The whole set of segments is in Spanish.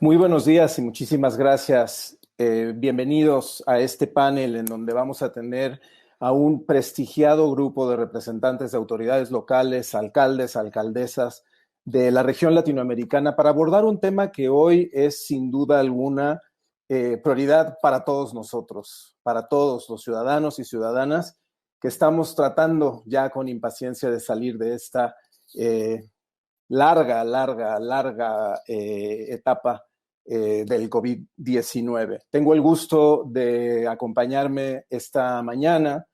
Muy buenos días y muchísimas gracias. Bienvenidos a este panel en donde vamos a tener a un prestigiado grupo de representantes de autoridades locales, alcaldes, alcaldesas de la región latinoamericana para abordar un tema que hoy es sin duda alguna prioridad para todos nosotros, para todos los ciudadanos y ciudadanas que estamos tratando ya con impaciencia de salir de esta larga etapa del COVID-19. Tengo el gusto de acompañarme esta mañana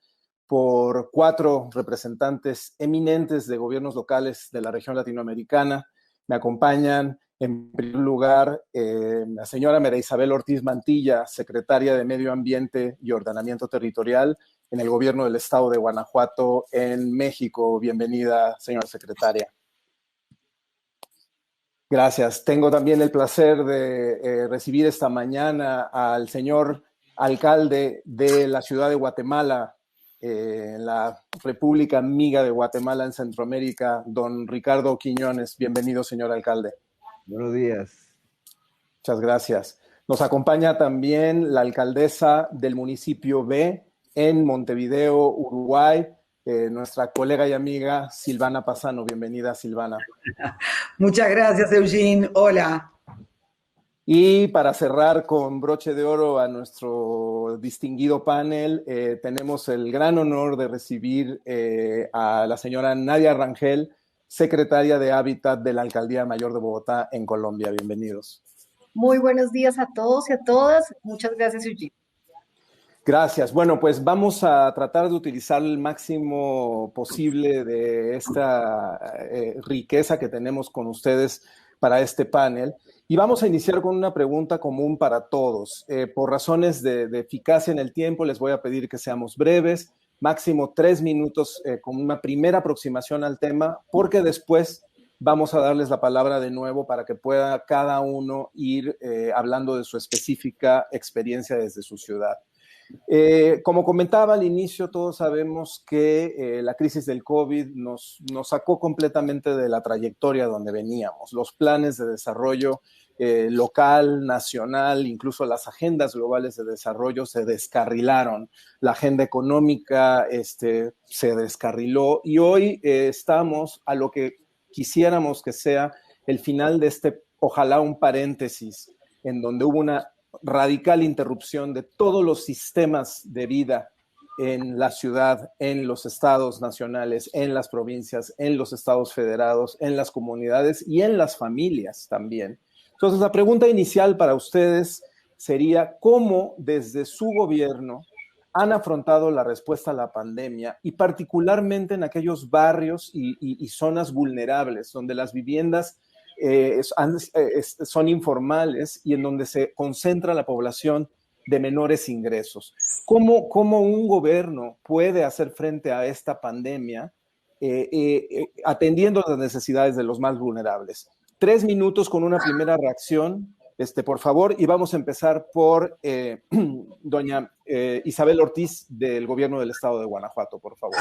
por 4 representantes eminentes de gobiernos locales de la región latinoamericana. Me acompañan, en primer lugar, la señora María Isabel Ortiz Mantilla, secretaria de Medio Ambiente y Ordenamiento Territorial en el gobierno del estado de Guanajuato, en México. Bienvenida, señora secretaria. Gracias. Tengo también el placer de recibir esta mañana al señor alcalde de la ciudad de Guatemala, en la República Amiga de Guatemala en Centroamérica, don Ricardo Quiñones. Bienvenido, señor alcalde. Buenos días. Muchas gracias. Nos acompaña también la alcaldesa del municipio B en Montevideo, Uruguay, nuestra colega y amiga Silvana Pasano. Bienvenida, Silvana. Muchas gracias, Eugene. Hola. Y para cerrar con broche de oro a nuestro distinguido panel, tenemos el gran honor de recibir a la señora Nadia Rangel, secretaria de Hábitat de la Alcaldía Mayor de Bogotá en Colombia. Bienvenidos. Muy buenos días a todos y a todas. Muchas gracias, Eugene. Gracias. Bueno, pues vamos a tratar de utilizar el máximo posible de esta riqueza que tenemos con ustedes para este panel. Y vamos a iniciar con una pregunta común para todos. Por razones de eficacia en el tiempo, les voy a pedir que seamos breves, máximo 3 minutos con una primera aproximación al tema, porque después vamos a darles la palabra de nuevo para que pueda cada uno ir hablando de su específica experiencia desde su ciudad. Como comentaba al inicio, todos sabemos que la crisis del COVID nos sacó completamente de la trayectoria donde veníamos. Los planes de desarrollo local, nacional, incluso las agendas globales de desarrollo se descarrilaron. La agenda económica se descarriló y hoy estamos a lo que quisiéramos que sea el final de ojalá un paréntesis, en donde hubo una radical interrupción de todos los sistemas de vida en la ciudad, en los estados nacionales, en las provincias, en los estados federados, en las comunidades y en las familias también. Entonces, la pregunta inicial para ustedes sería ¿cómo desde su gobierno han afrontado la respuesta a la pandemia y particularmente en aquellos barrios y zonas vulnerables donde las viviendas son informales y en donde se concentra la población de menores ingresos? ¿Cómo un gobierno puede hacer frente a esta pandemia atendiendo las necesidades de los más vulnerables? 3 minutos con una primera reacción, por favor, y vamos a empezar por doña Isabel Ortiz del gobierno del estado de Guanajuato, por favor.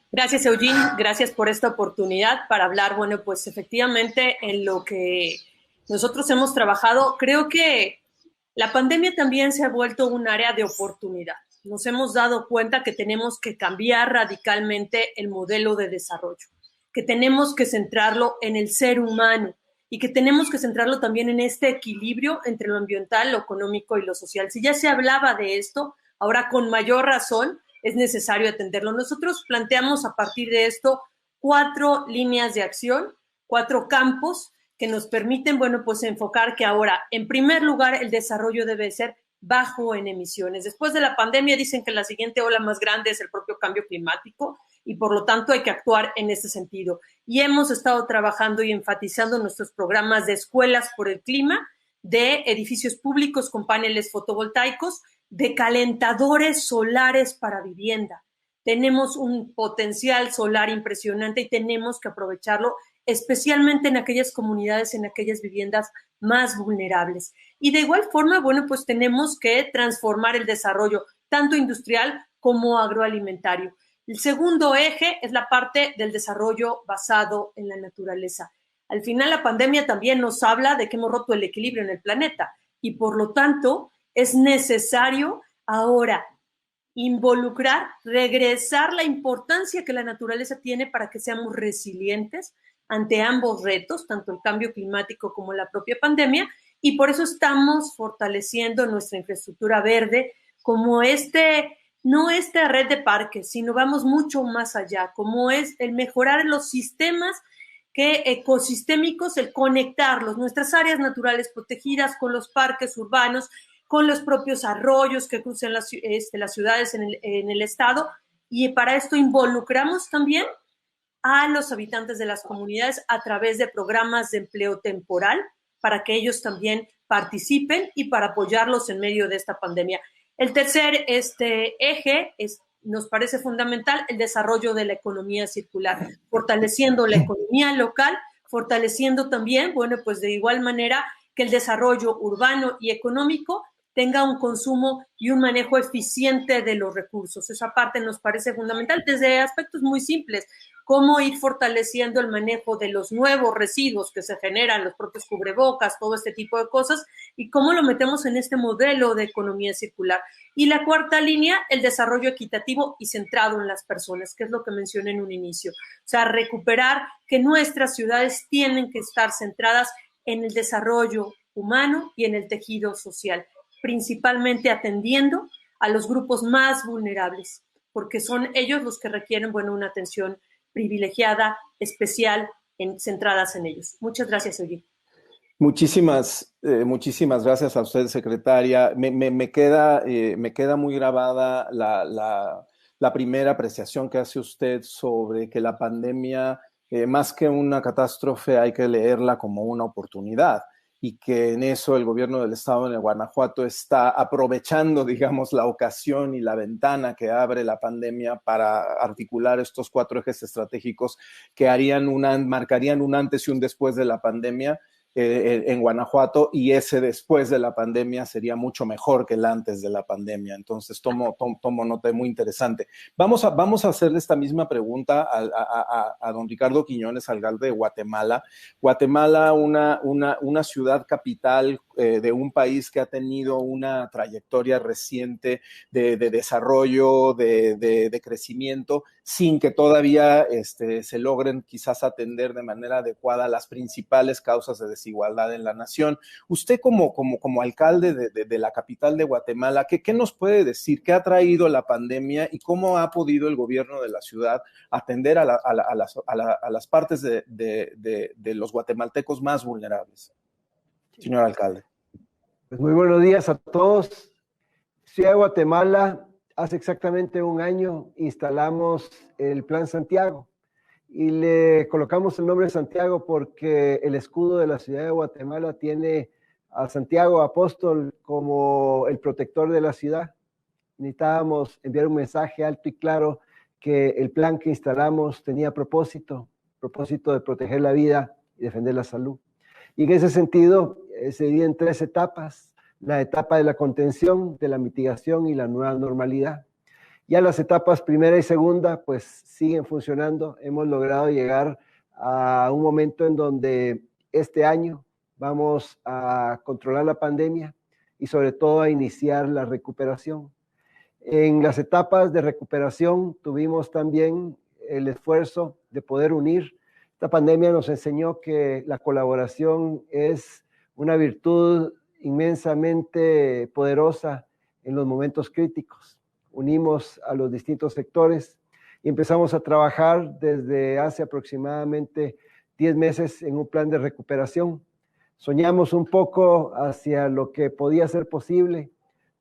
Gracias, Eugene. Gracias por esta oportunidad para hablar, bueno, pues efectivamente en lo que nosotros hemos trabajado. Creo que la pandemia también se ha vuelto un área de oportunidad. Nos hemos dado cuenta que tenemos que cambiar radicalmente el modelo de desarrollo, que tenemos que centrarlo en el ser humano y que tenemos que centrarlo también en este equilibrio entre lo ambiental, lo económico y lo social. Si ya se hablaba de esto, ahora con mayor razón es necesario atenderlo. Nosotros planteamos a partir de esto 4 líneas de acción, 4 campos que nos permiten, bueno, pues enfocar que ahora, en primer lugar, el desarrollo debe ser bajo en emisiones. Después de la pandemia dicen que la siguiente ola más grande es el propio cambio climático y por lo tanto hay que actuar en este sentido. Y hemos estado trabajando y enfatizando nuestros programas de escuelas por el clima, de edificios públicos con paneles fotovoltaicos, de calentadores solares para vivienda. Tenemos un potencial solar impresionante y tenemos que aprovecharlo, especialmente en aquellas comunidades, en aquellas viviendas más vulnerables. Y de igual forma, bueno, pues tenemos que transformar el desarrollo, tanto industrial como agroalimentario. El segundo eje es la parte del desarrollo basado en la naturaleza. Al final la pandemia también nos habla de que hemos roto el equilibrio en el planeta y por lo tanto es necesario ahora involucrar, regresar la importancia que la naturaleza tiene para que seamos resilientes ante ambos retos, tanto el cambio climático como la propia pandemia, y por eso estamos fortaleciendo nuestra infraestructura verde como no esta red de parques, sino vamos mucho más allá, como es el mejorar los sistemas ecosistémicos, el conectarlos, nuestras áreas naturales protegidas con los parques urbanos, con los propios arroyos que cruzan las ciudades en el estado, y para esto involucramos también a los habitantes de las comunidades a través de programas de empleo temporal para que ellos también participen y para apoyarlos en medio de esta pandemia. El tercer eje nos parece fundamental el desarrollo de la economía circular, fortaleciendo la economía local, fortaleciendo también, bueno, pues de igual manera que el desarrollo urbano y económico tenga un consumo y un manejo eficiente de los recursos. Esa parte nos parece fundamental desde aspectos muy simples, cómo ir fortaleciendo el manejo de los nuevos residuos que se generan, los propios cubrebocas, todo este tipo de cosas, y cómo lo metemos en este modelo de economía circular. Y la cuarta línea, el desarrollo equitativo y centrado en las personas, que es lo que mencioné en un inicio. O sea, recuperar que nuestras ciudades tienen que estar centradas en el desarrollo humano y en el tejido social, principalmente atendiendo a los grupos más vulnerables, porque son ellos los que requieren, bueno, una atención privilegiada, especial, centradas en ellos. Muchas gracias, Eugene. Muchísimas gracias a usted, secretaria. Me queda muy grabada la primera apreciación que hace usted sobre que la pandemia, más que una catástrofe, hay que leerla como una oportunidad, y que en eso el gobierno del estado de Guanajuato está aprovechando, digamos, la ocasión y la ventana que abre la pandemia para articular estos 4 ejes estratégicos que marcarían un antes y un después de la pandemia en Guanajuato, y ese después de la pandemia sería mucho mejor que el antes de la pandemia. Entonces tomo nota, muy interesante. Vamos a hacerle esta misma pregunta a don Ricardo Quiñones, alcalde de Guatemala. Guatemala, una ciudad capital de un país que ha tenido una trayectoria reciente de desarrollo, de crecimiento, sin que todavía se logren quizás atender de manera adecuada las principales causas de desigualdad en la nación. Usted como alcalde de la capital de Guatemala, ¿qué nos puede decir? ¿Qué ha traído la pandemia y cómo ha podido el gobierno de la ciudad atender a las partes de los guatemaltecos más vulnerables? Señor alcalde. Pues muy buenos días a todos. Ciudad de Guatemala, hace exactamente un año instalamos el Plan Santiago y le colocamos el nombre de Santiago porque el escudo de la ciudad de Guatemala tiene a Santiago Apóstol como el protector de la ciudad. Necesitábamos enviar un mensaje alto y claro que el plan que instalamos tenía propósito de proteger la vida y defender la salud. Y en ese sentido se divide en 3 etapas: la etapa de la contención, de la mitigación y la nueva normalidad. Ya las etapas primera y segunda pues siguen funcionando. Hemos logrado llegar a un momento en donde este año vamos a controlar la pandemia y sobre todo a iniciar la recuperación. En las etapas de recuperación tuvimos también el esfuerzo de poder unir. Esta pandemia nos enseñó que la colaboración es una virtud inmensamente poderosa en los momentos críticos. Unimos a los distintos sectores y empezamos a trabajar desde hace aproximadamente 10 meses en un plan de recuperación. Soñamos un poco hacia lo que podía ser posible.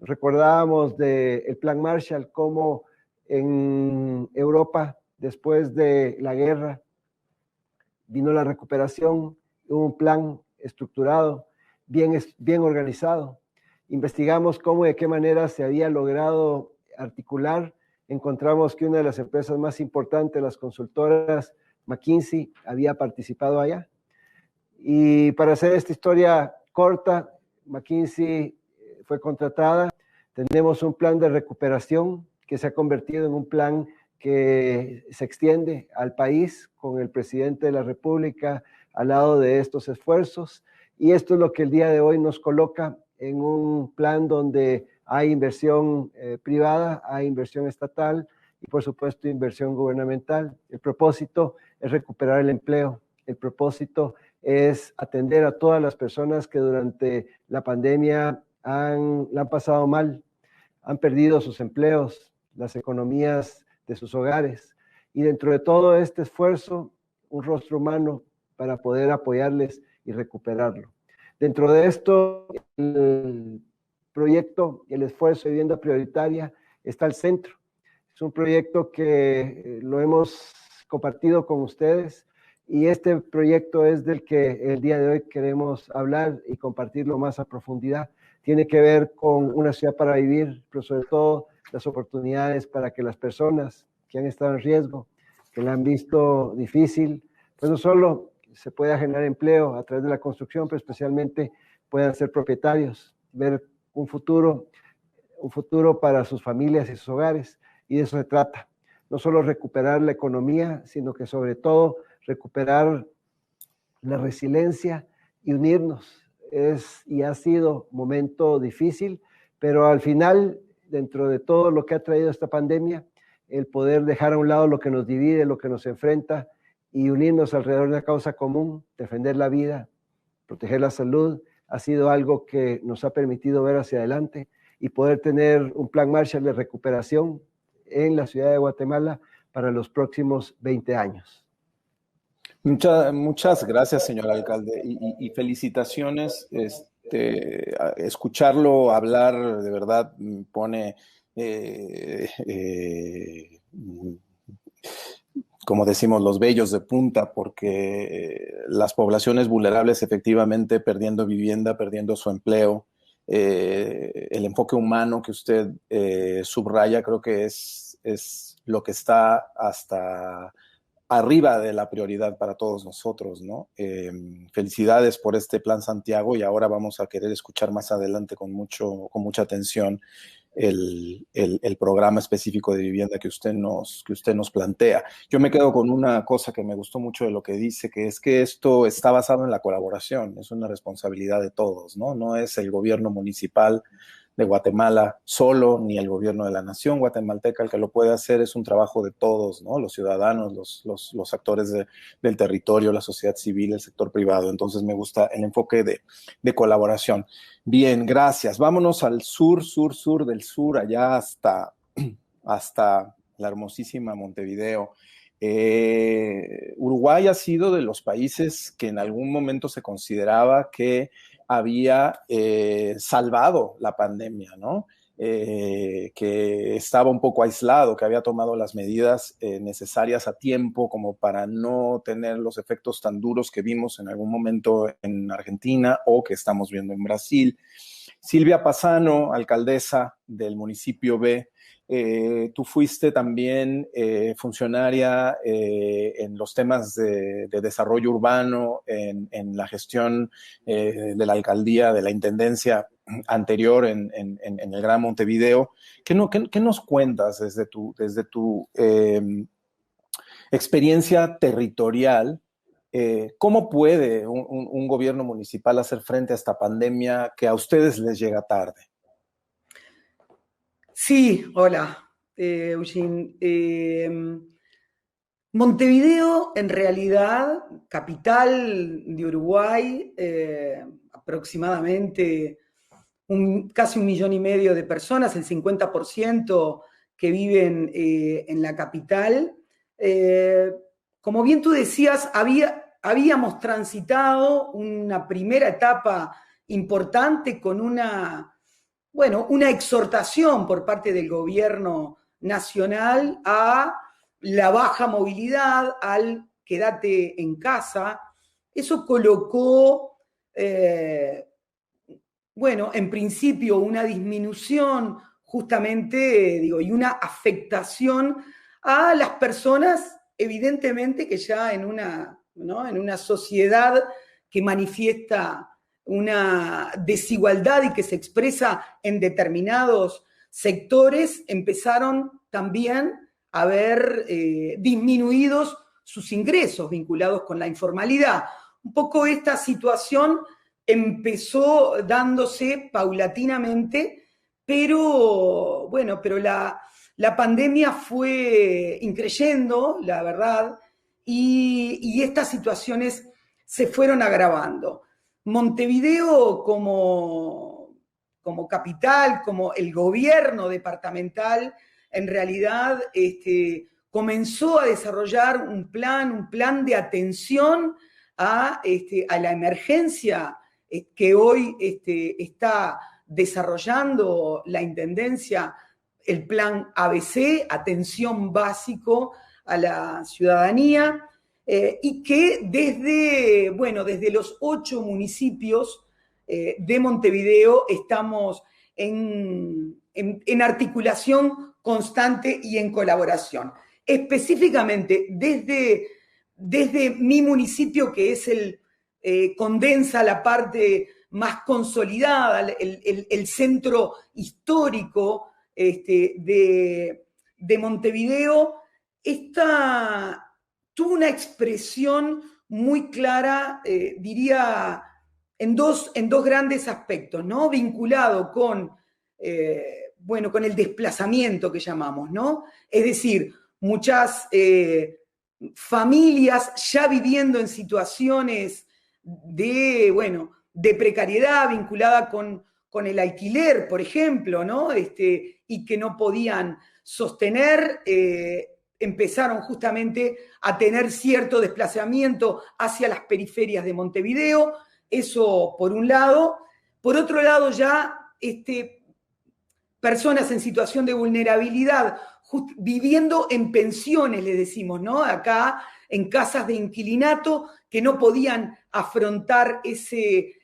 Recordábamos del Plan Marshall, cómo en Europa, después de la guerra, vino la recuperación, hubo un plan estructurado, bien organizado. Investigamos cómo y de qué manera se había logrado articular. Encontramos que una de las empresas más importantes, las consultoras McKinsey, había participado allá. Y para hacer esta historia corta, McKinsey fue contratada. Tenemos un plan de recuperación que se ha convertido en un plan que se extiende al país con el presidente de la República al lado de estos esfuerzos. Y esto es lo que el día de hoy nos coloca en un plan donde hay inversión privada, hay inversión estatal y por supuesto inversión gubernamental. El propósito es recuperar el empleo. El propósito es atender a todas las personas que durante la pandemia la han pasado mal, han perdido sus empleos, las economías de sus hogares. Y dentro de todo este esfuerzo, un rostro humano para poder apoyarles y recuperarlo. Dentro de esto, el proyecto y el esfuerzo de vivienda prioritaria está al centro. Es un proyecto que lo hemos compartido con ustedes y este proyecto es del que el día de hoy queremos hablar y compartirlo más a profundidad. Tiene que ver con una ciudad para vivir, pero sobre todo las oportunidades para que las personas que han estado en riesgo, que la han visto difícil, pues no solo se pueda generar empleo a través de la construcción, pero especialmente puedan ser propietarios, ver un futuro para sus familias y sus hogares, y de eso se trata. No solo recuperar la economía, sino que sobre todo recuperar la resiliencia y unirnos. Es y ha sido un momento difícil, pero al final, dentro de todo lo que ha traído esta pandemia, el poder dejar a un lado lo que nos divide, lo que nos enfrenta y unirnos alrededor de una causa común, defender la vida, proteger la salud, ha sido algo que nos ha permitido ver hacia adelante y poder tener un plan Marshall de recuperación en la ciudad de Guatemala para los próximos 20 años. Muchas gracias, señor alcalde, y felicitaciones. Escucharlo hablar de verdad pone, como decimos, los vellos de punta, porque las poblaciones vulnerables efectivamente perdiendo vivienda, perdiendo su empleo, el enfoque humano que usted subraya, creo que es lo que está hasta arriba de la prioridad para todos nosotros, ¿no? Felicidades por este Plan Santiago y ahora vamos a querer escuchar más adelante con mucha atención el programa específico de vivienda que usted nos plantea. Yo me quedo con una cosa que me gustó mucho de lo que dice, que es que esto está basado en la colaboración, es una responsabilidad de todos, ¿no? No es el gobierno municipal de Guatemala solo, ni el gobierno de la nación guatemalteca el que lo puede hacer, es un trabajo de todos, ¿no? Los ciudadanos, los actores del territorio, la sociedad civil, el sector privado. Entonces me gusta el enfoque de colaboración. Bien, gracias. Vámonos al sur del sur, allá hasta la hermosísima Montevideo. Uruguay ha sido de los países que en algún momento se consideraba que había salvado la pandemia, ¿no? Que estaba un poco aislado, que había tomado las medidas necesarias a tiempo como para no tener los efectos tan duros que vimos en algún momento en Argentina o que estamos viendo en Brasil. Silvia Pasano, alcaldesa del municipio B, tú fuiste también funcionaria en los temas de desarrollo urbano, en la gestión de la alcaldía, de la intendencia anterior en el Gran Montevideo. ¿Qué nos cuentas desde tu experiencia territorial? ¿Cómo puede un gobierno municipal hacer frente a esta pandemia que a ustedes les llega tarde? Sí, hola, Eugene. Montevideo, en realidad, capital de Uruguay, aproximadamente casi 1,5 millones de personas, el 50% que viven en la capital. Como bien tú decías, habíamos transitado una primera etapa importante con una exhortación por parte del gobierno nacional a la baja movilidad, al quédate en casa. Eso colocó, en principio una disminución justamente, y una afectación a las personas, evidentemente que ya en una sociedad que manifiesta una desigualdad y que se expresa en determinados sectores, empezaron también haber disminuidos sus ingresos vinculados con la informalidad. Un poco esta situación empezó dándose paulatinamente, pero bueno, pero la pandemia fue increyendo, la verdad, y estas situaciones se fueron agravando. Montevideo como capital, como el gobierno departamental, en realidad comenzó a desarrollar un plan de atención a la emergencia que hoy está desarrollando la Intendencia, el plan ABC, Atención Básico a la Ciudadanía, y que desde los 8 municipios de Montevideo estamos en articulación constante y en colaboración. Específicamente desde mi municipio, que es condensa la parte más consolidada, el centro histórico de Montevideo, tuvo una expresión muy clara, diría, en dos grandes aspectos, ¿no? Vinculado con el desplazamiento que llamamos, ¿no? Es decir, muchas familias ya viviendo en situaciones de precariedad vinculada con el alquiler, por ejemplo, ¿no? Y que no podían sostener, empezaron justamente a tener cierto desplazamiento hacia las periferias de Montevideo. Eso por un lado. Por otro lado, ya personas en situación de vulnerabilidad, viviendo en pensiones, le decimos, ¿no? Acá en casas de inquilinato que no podían afrontar ese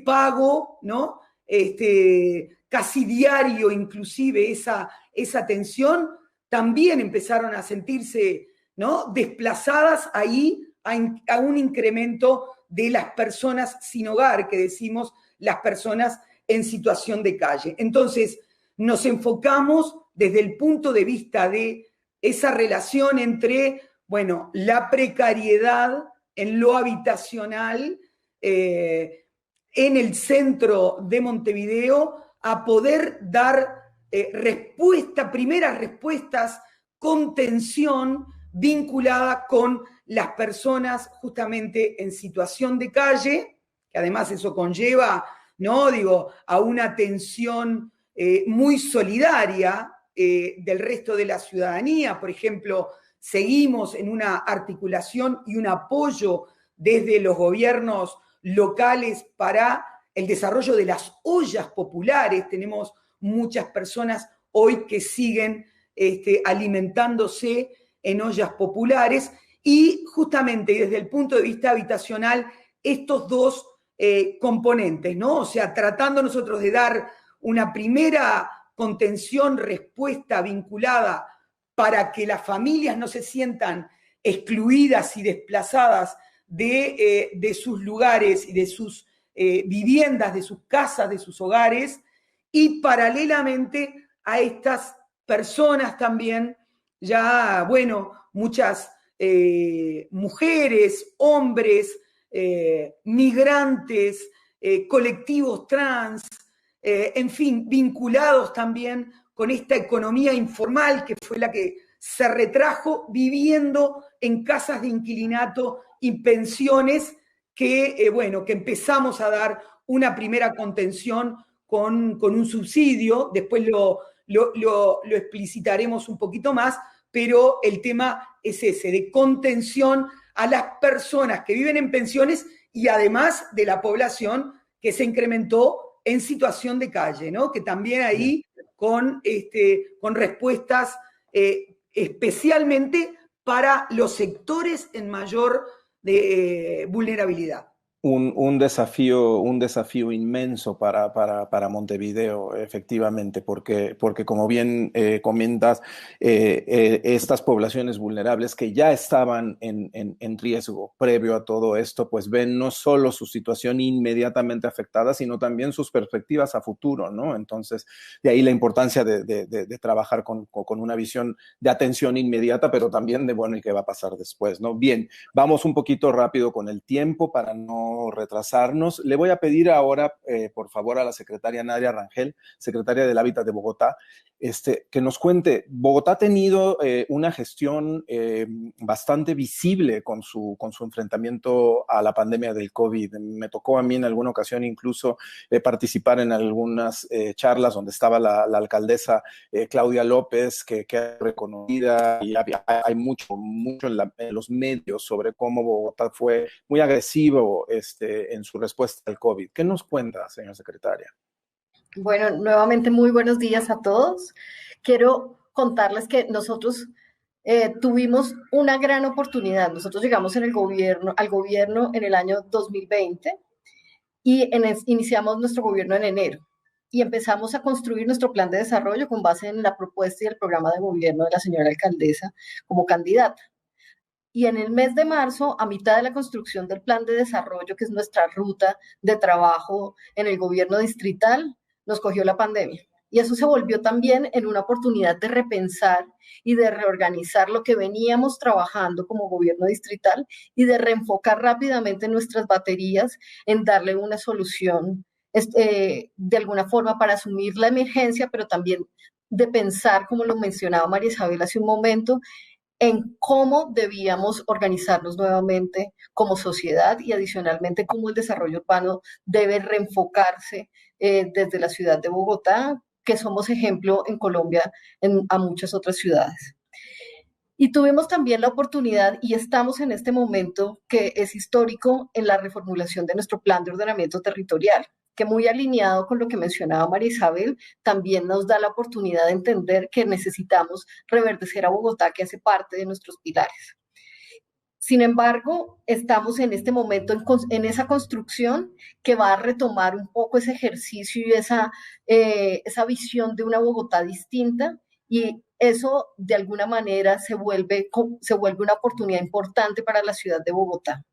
pago, ¿no? Casi diario, inclusive, esa atención, también empezaron a sentirse, ¿no?, desplazadas ahí a un incremento de las personas sin hogar, que decimos las personas en situación de calle. Entonces, nos enfocamos desde el punto de vista de esa relación entre, la precariedad en lo habitacional en el centro de Montevideo, a poder dar primeras respuestas, contención vinculada con las personas justamente en situación de calle, que además eso conlleva, ¿no?, a una atención muy solidaria del resto de la ciudadanía. Por ejemplo, seguimos en una articulación y un apoyo desde los gobiernos locales para el desarrollo de las ollas populares. Tenemos muchas personas hoy que siguen alimentándose en ollas populares, y justamente desde el punto de vista habitacional, estos dos componentes, ¿no? O sea, tratando nosotros de dar una primera contención, respuesta vinculada para que las familias no se sientan excluidas y desplazadas de sus lugares y de sus viviendas, de sus casas, de sus hogares, y paralelamente a estas personas también, ya, muchas mujeres, hombres, migrantes, colectivos trans, en fin, vinculados también con esta economía informal que fue la que se retrajo, viviendo en casas de inquilinato y pensiones que empezamos a dar una primera contención con un subsidio. Después lo explicitaremos un poquito más, pero el tema es ese, de contención a las personas que viven en pensiones y además de la población que se incrementó en situación de calle, ¿no? Que también ahí con respuestas especialmente para los sectores en mayor vulnerabilidad. un desafío inmenso para Montevideo, efectivamente, porque como bien comentas, estas poblaciones vulnerables que ya estaban en riesgo previo a todo esto, pues ven no solo su situación inmediatamente afectada, sino también sus perspectivas a futuro, ¿no? Entonces, de ahí la importancia de trabajar con una visión de atención inmediata, pero también de, bueno, ¿y qué va a pasar después, no? Bien, vamos un poquito rápido con el tiempo para no retrasarnos. Le voy a pedir ahora, por favor, a la secretaria Nadia Rangel, secretaria del Hábitat de Bogotá, que nos cuente. Bogotá ha tenido una gestión bastante visible con su enfrentamiento a la pandemia del COVID. Me tocó a mí en alguna ocasión incluso participar en algunas charlas donde estaba la alcaldesa Claudia López, que es reconocida, y hay mucho en los medios sobre cómo Bogotá fue muy agresivo en su respuesta al COVID. ¿Qué nos cuenta, señora secretaria? Bueno, nuevamente muy buenos días a todos. Quiero contarles que nosotros tuvimos una gran oportunidad. Nosotros llegamos al gobierno en el año 2020 y iniciamos nuestro gobierno en enero y empezamos a construir nuestro plan de desarrollo con base en la propuesta y el programa de gobierno de la señora alcaldesa como candidata. Y en el mes de marzo, a mitad de la construcción del plan de desarrollo, que es nuestra ruta de trabajo en el gobierno distrital, nos cogió la pandemia. Y eso se volvió también en una oportunidad de repensar y de reorganizar lo que veníamos trabajando como gobierno distrital y de reenfocar rápidamente nuestras baterías en darle una solución de alguna forma para asumir la emergencia, pero también de pensar, como lo mencionaba María Isabel hace un momento, en cómo debíamos organizarnos nuevamente como sociedad y adicionalmente cómo el desarrollo urbano debe reenfocarse desde la ciudad de Bogotá, que somos ejemplo en Colombia a muchas otras ciudades. Y tuvimos también la oportunidad, y estamos en este momento que es histórico, en la reformulación de nuestro plan de ordenamiento territorial, que muy alineado con lo que mencionaba María Isabel, también nos da la oportunidad de entender que necesitamos reverdecer a Bogotá, que hace parte de nuestros pilares. Sin embargo, estamos en este momento en esa construcción que va a retomar un poco ese ejercicio y esa visión de una Bogotá distinta, y eso de alguna manera se vuelve una oportunidad importante para la ciudad de Bogotá.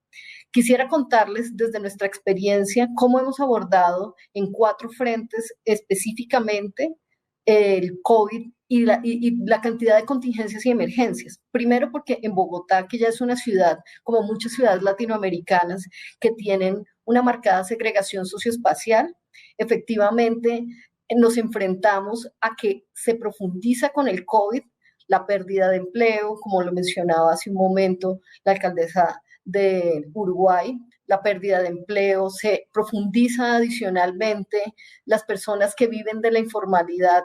Quisiera contarles desde nuestra experiencia cómo hemos abordado en 4 frentes específicamente el COVID y la cantidad de contingencias y emergencias. Primero, porque en Bogotá, que ya es una ciudad, como muchas ciudades latinoamericanas, que tienen una marcada segregación socioespacial, efectivamente nos enfrentamos a que se profundiza con el COVID la pérdida de empleo, como lo mencionaba hace un momento la alcaldesa de Uruguay, la pérdida de empleo, se profundiza adicionalmente, las personas que viven de la informalidad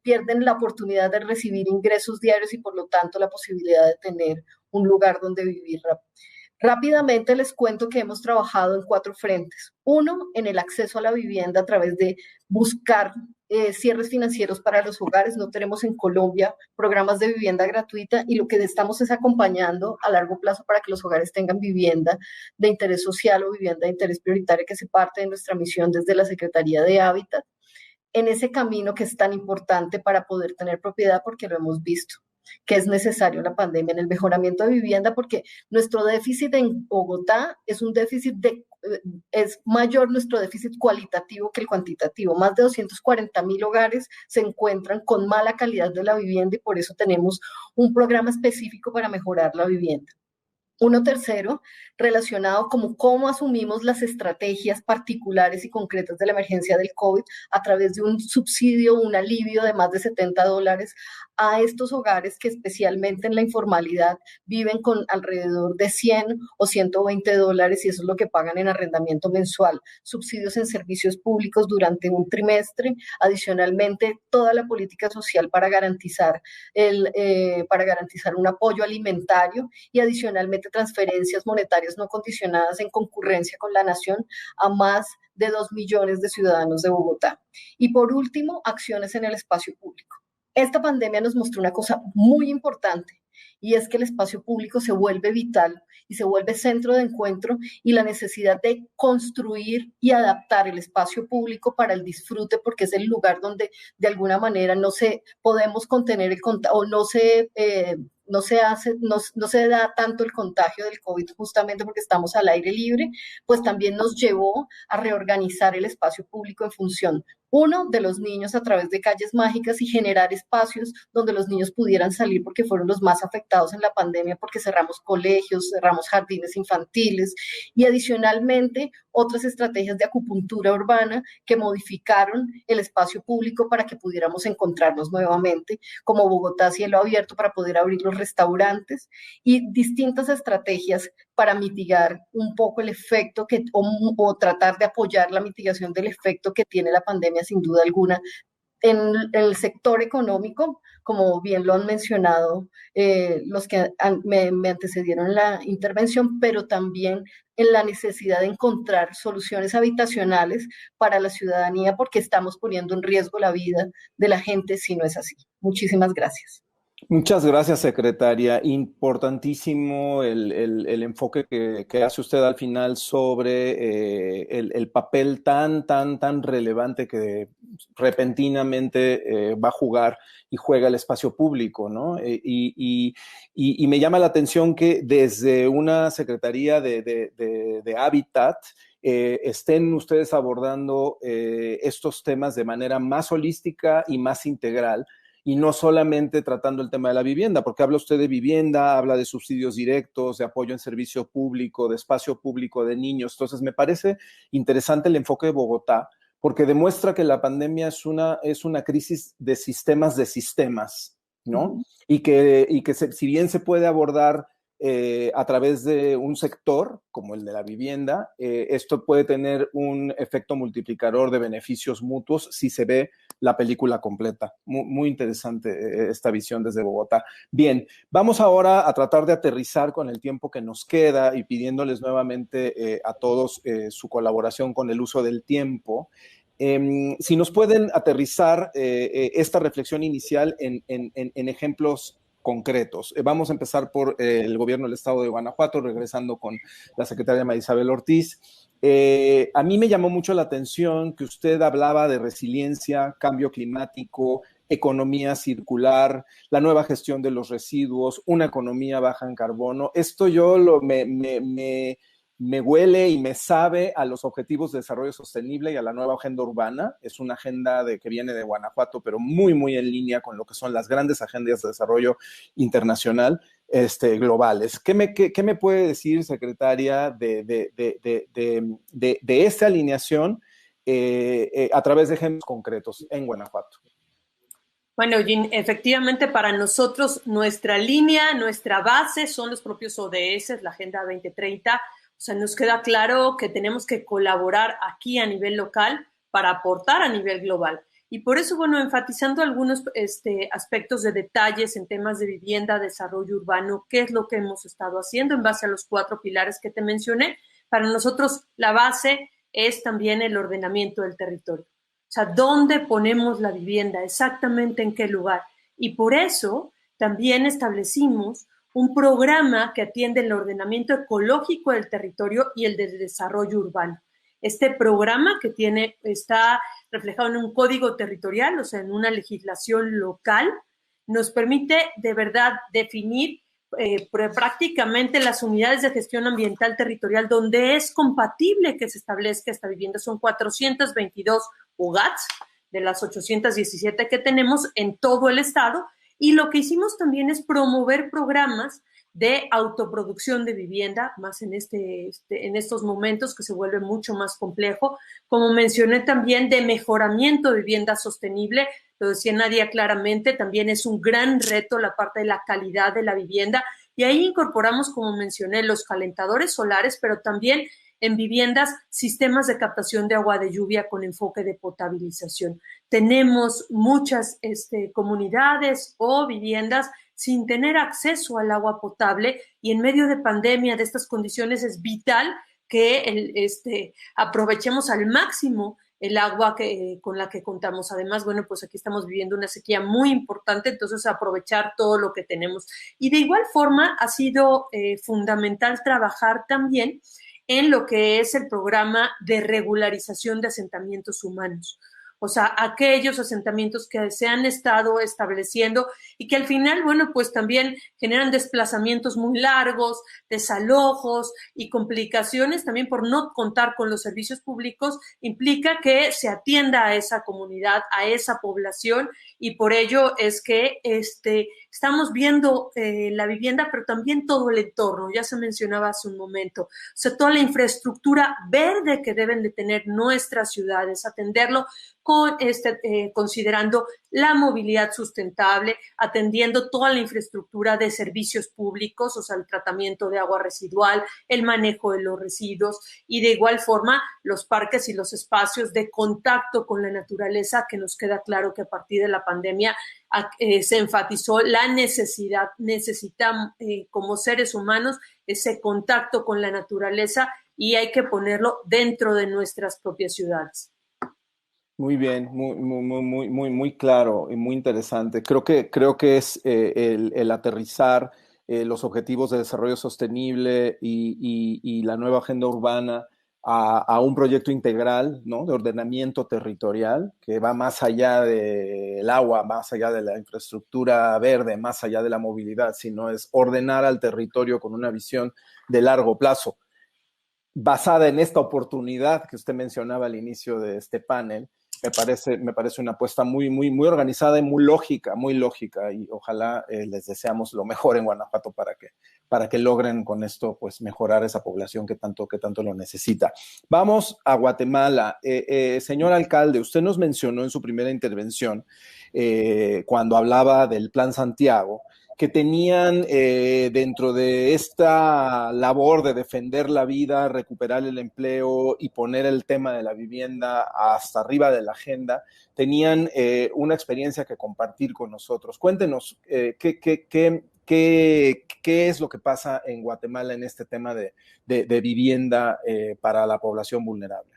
pierden la oportunidad de recibir ingresos diarios y por lo tanto la posibilidad de tener un lugar donde vivir. Rápidamente les cuento que hemos trabajado en 4 frentes. Uno, en el acceso a la vivienda a través de buscar cierres financieros para los hogares. No tenemos en Colombia programas de vivienda gratuita y lo que estamos es acompañando a largo plazo para que los hogares tengan vivienda de interés social o vivienda de interés prioritario, que hace parte de nuestra misión desde la Secretaría de Hábitat, en ese camino que es tan importante para poder tener propiedad, porque lo hemos visto que es necesario la pandemia en el mejoramiento de vivienda, porque nuestro déficit en Bogotá es un déficit es mayor nuestro déficit cualitativo que el cuantitativo. Más de 240,000 hogares se encuentran con mala calidad de la vivienda y por eso tenemos un programa específico para mejorar la vivienda. Uno tercero, relacionado como cómo asumimos las estrategias particulares y concretas de la emergencia del COVID a través de un subsidio, un alivio de más de $70 a estos hogares que especialmente en la informalidad viven con alrededor de $100 o $120 y eso es lo que pagan en arrendamiento mensual. Subsidios en servicios públicos durante un trimestre, adicionalmente toda la política social para garantizar un apoyo alimentario y adicionalmente transferencias monetarias no condicionadas en concurrencia con la nación a más de 2 millones de ciudadanos de Bogotá. Y por último, acciones en el espacio público. Esta pandemia nos mostró una cosa muy importante, y es que el espacio público se vuelve vital y se vuelve centro de encuentro, y la necesidad de construir y adaptar el espacio público para el disfrute, porque es el lugar donde de alguna manera no se podemos contener el contagio, o no se da tanto el contagio del COVID justamente porque estamos al aire libre, pues también nos llevó a reorganizar el espacio público en función, uno, de los niños a través de calles mágicas, y generar espacios donde los niños pudieran salir, porque fueron los más afectados en la pandemia, porque cerramos colegios, cerramos jardines infantiles, y adicionalmente otras estrategias de acupuntura urbana que modificaron el espacio público para que pudiéramos encontrarnos nuevamente, como Bogotá Cielo Abierto para poder abrir los restaurantes, y distintas estrategias para mitigar un poco el efecto o tratar de apoyar la mitigación del efecto que tiene la pandemia, sin duda alguna, en el sector económico, como bien lo han mencionado los que me antecedieron en la intervención, pero también en la necesidad de encontrar soluciones habitacionales para la ciudadanía, porque estamos poniendo en riesgo la vida de la gente si no es así. Muchísimas gracias. Muchas gracias, secretaria. Importantísimo el enfoque que hace usted al final sobre el papel tan relevante que repentinamente va a jugar y juega el espacio público, ¿no? Y me llama la atención que desde una Secretaría de Hábitat estén ustedes abordando estos temas de manera más holística y más integral, y no solamente tratando el tema de la vivienda, porque habla usted de vivienda, habla de subsidios directos, de apoyo en servicio público, de espacio público de niños. Entonces, me parece interesante el enfoque de Bogotá, porque demuestra que la pandemia es una crisis de sistemas, ¿no? Y que si bien se puede abordar a través de un sector como el de la vivienda, esto puede tener un efecto multiplicador de beneficios mutuos si se ve la película completa. Muy interesante esta visión desde Bogotá. Bien, vamos ahora a tratar de aterrizar con el tiempo que nos queda y pidiéndoles nuevamente a todos su colaboración con el uso del tiempo. Si nos pueden aterrizar esta reflexión inicial en ejemplos concretos. Vamos a empezar por el gobierno del estado de Guanajuato, regresando con la secretaria María Isabel Ortiz. A mí me llamó mucho la atención que usted hablaba de resiliencia, cambio climático, economía circular, la nueva gestión de los residuos, una economía baja en carbono. Esto me huele y me sabe a los Objetivos de Desarrollo Sostenible y a la nueva agenda urbana. Es una agenda que viene de Guanajuato, pero muy en línea con lo que son las grandes agendas de desarrollo internacional globales. ¿Qué me puede decir, secretaria, de esta alineación a través de ejemplos concretos en Guanajuato? Bueno, Eugene, efectivamente para nosotros nuestra línea, nuestra base son los propios ODS, la Agenda 2030. O sea, nos queda claro que tenemos que colaborar aquí a nivel local para aportar a nivel global. Y por eso, bueno, enfatizando algunos aspectos de detalles en temas de vivienda, desarrollo urbano, qué es lo que hemos estado haciendo en base a los 4 pilares que te mencioné. Para nosotros la base es también el ordenamiento del territorio. O sea, ¿dónde ponemos la vivienda? Exactamente en qué lugar. Y por eso también establecimos un programa que atiende el ordenamiento ecológico del territorio y el de desarrollo urbano. Este programa que está reflejado en un código territorial, o sea, en una legislación local, nos permite de verdad definir prácticamente las unidades de gestión ambiental territorial donde es compatible que se establezca esta vivienda. Son 422 UGATs de las 817 que tenemos en todo el estado. Y lo que hicimos también es promover programas de autoproducción de vivienda, más en estos momentos que se vuelve mucho más complejo. Como mencioné también, de mejoramiento de vivienda sostenible, lo decía Nadia claramente, también es un gran reto la parte de la calidad de la vivienda. Y ahí incorporamos, como mencioné, los calentadores solares, pero también en viviendas, sistemas de captación de agua de lluvia con enfoque de potabilización. Tenemos muchas comunidades o viviendas sin tener acceso al agua potable, y en medio de pandemia, de estas condiciones, es vital que aprovechemos al máximo el agua con la que contamos. Además, bueno, pues aquí estamos viviendo una sequía muy importante, entonces aprovechar todo lo que tenemos. Y de igual forma ha sido fundamental trabajar también en lo que es el programa de regularización de asentamientos humanos. O sea, aquellos asentamientos que se han estado estableciendo y que al final, bueno, pues también generan desplazamientos muy largos, desalojos y complicaciones también por no contar con los servicios públicos, implica que se atienda a esa comunidad, a esa población, y por ello es que estamos viendo la vivienda, pero también todo el entorno, ya se mencionaba hace un momento, o sea, toda la infraestructura verde que deben de tener nuestras ciudades, atenderlo considerando la movilidad sustentable, atendiendo toda la infraestructura de servicios públicos, o sea, el tratamiento de agua residual, el manejo de los residuos y de igual forma los parques y los espacios de contacto con la naturaleza, que nos queda claro que a partir de la pandemia se enfatizó la necesidad, necesitamos como seres humanos ese contacto con la naturaleza y hay que ponerlo dentro de nuestras propias ciudades. Muy bien, muy claro y muy interesante. Creo que es el aterrizar los objetivos de desarrollo sostenible y la nueva agenda urbana a un proyecto integral, ¿no? De ordenamiento territorial que va más allá del agua, más allá de la infraestructura verde, más allá de la movilidad, sino es ordenar al territorio con una visión de largo plazo, basada en esta oportunidad que usted mencionaba al inicio de este panel. Me parece una apuesta muy organizada y muy lógica, y ojalá les deseamos lo mejor en Guanajuato para que logren con esto pues mejorar esa población que tanto lo necesita. Vamos a Guatemala. Señor alcalde, usted nos mencionó en su primera intervención, cuando hablaba del Plan Santiago, que tenían dentro de esta labor de defender la vida, recuperar el empleo y poner el tema de la vivienda hasta arriba de la agenda, tenían una experiencia que compartir con nosotros. Cuéntenos qué es lo que pasa en Guatemala en este tema de vivienda para la población vulnerable.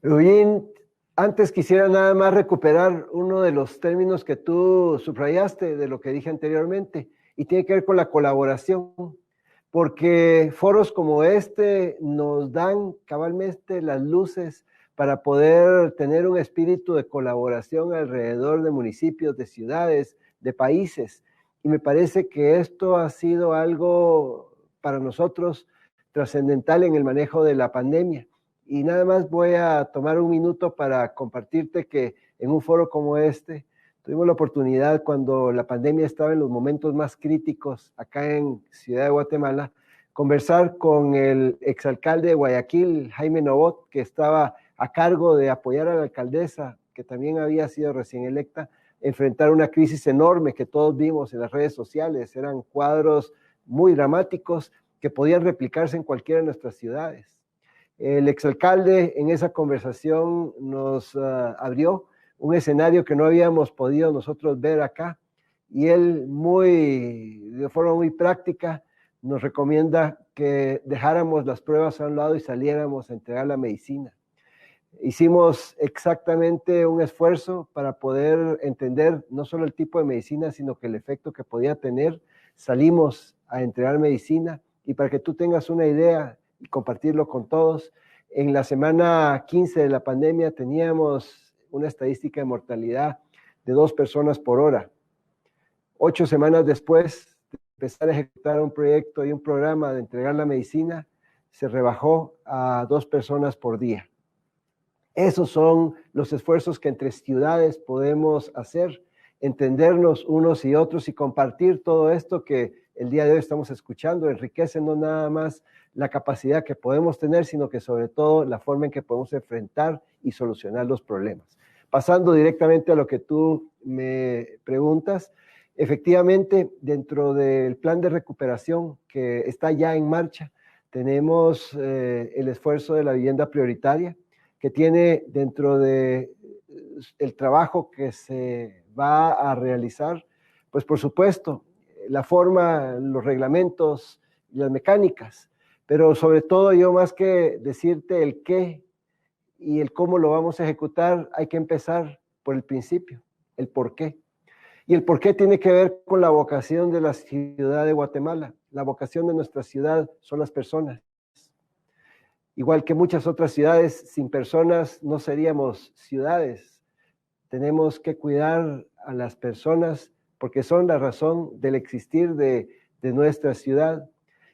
Eugene, antes quisiera nada más recuperar uno de los términos que tú subrayaste de lo que dije anteriormente, y tiene que ver con la colaboración, porque foros como este nos dan cabalmente las luces para poder tener un espíritu de colaboración alrededor de municipios, de ciudades, de países, y me parece que esto ha sido algo para nosotros trascendental en el manejo de la pandemia. Y nada más voy a tomar un minuto para compartirte que en un foro como este tuvimos la oportunidad, cuando la pandemia estaba en los momentos más críticos acá en Ciudad de Guatemala, conversar con el exalcalde de Guayaquil, Jaime Novot, que estaba a cargo de apoyar a la alcaldesa, que también había sido recién electa, enfrentar una crisis enorme que todos vimos en las redes sociales. Eran cuadros muy dramáticos que podían replicarse en cualquiera de nuestras ciudades. El exalcalde en esa conversación nos abrió un escenario que no habíamos podido nosotros ver acá, y él de forma muy práctica nos recomienda que dejáramos las pruebas a un lado y saliéramos a entregar la medicina. Hicimos exactamente un esfuerzo para poder entender no solo el tipo de medicina, sino que el efecto que podía tener. Salimos a entregar medicina, y para que tú tengas una idea y compartirlo con todos, en la semana 15 de la pandemia teníamos una estadística de mortalidad de 2 personas por hora. 8 semanas después de empezar a ejecutar un proyecto y un programa de entregar la medicina, se rebajó a 2 personas por día. Esos son los esfuerzos que entre ciudades podemos hacer, entendernos unos y otros y compartir todo esto que el día de hoy estamos escuchando. Enriquece no nada más la capacidad que podemos tener, sino que sobre todo la forma en que podemos enfrentar y solucionar los problemas. Pasando directamente a lo que tú me preguntas, efectivamente, dentro del plan de recuperación que está ya en marcha, tenemos el esfuerzo de la vivienda prioritaria, que tiene dentro de el trabajo que se va a realizar, pues por supuesto, la forma, los reglamentos y las mecánicas, pero sobre todo yo, más que decirte el qué, y el cómo lo vamos a ejecutar, hay que empezar por el principio, el por qué. Y el por qué tiene que ver con la vocación de la ciudad de Guatemala. La vocación de nuestra ciudad son las personas. Igual que muchas otras ciudades, sin personas no seríamos ciudades. Tenemos que cuidar a las personas porque son la razón del existir de nuestra ciudad.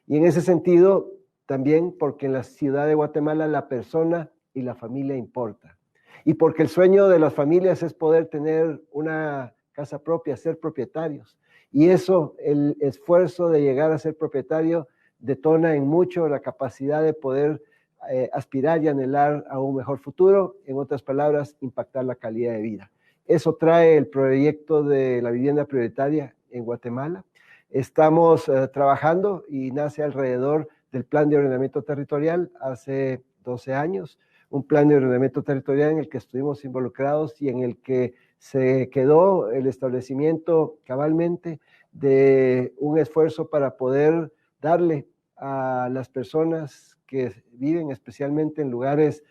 Y en ese sentido, también porque en la ciudad de Guatemala la persona y la familia importa. Y porque el sueño de las familias es poder tener una casa propia, ser propietarios. Y eso, el esfuerzo de llegar a ser propietario, detona en mucho la capacidad de poder aspirar y anhelar a un mejor futuro, en otras palabras, impactar la calidad de vida. Eso trae el proyecto de la vivienda prioritaria en Guatemala. Estamos trabajando y nace alrededor del plan de ordenamiento territorial hace 12 años, un plan de ordenamiento territorial en el que estuvimos involucrados y en el que se quedó el establecimiento cabalmente de un esfuerzo para poder darle a las personas que viven especialmente en lugares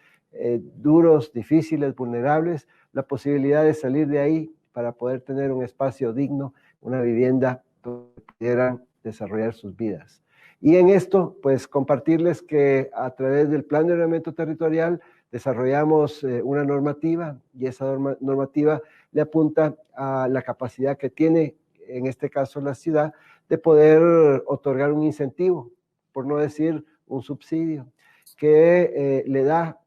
duros, difíciles, vulnerables, la posibilidad de salir de ahí para poder tener un espacio digno, una vivienda donde pudieran desarrollar sus vidas. Y en esto, pues compartirles que a través del Plan de Ordenamiento Territorial desarrollamos una normativa y esa normativa le apunta a la capacidad que tiene, en este caso la ciudad, de poder otorgar un incentivo, por no decir un subsidio, que le da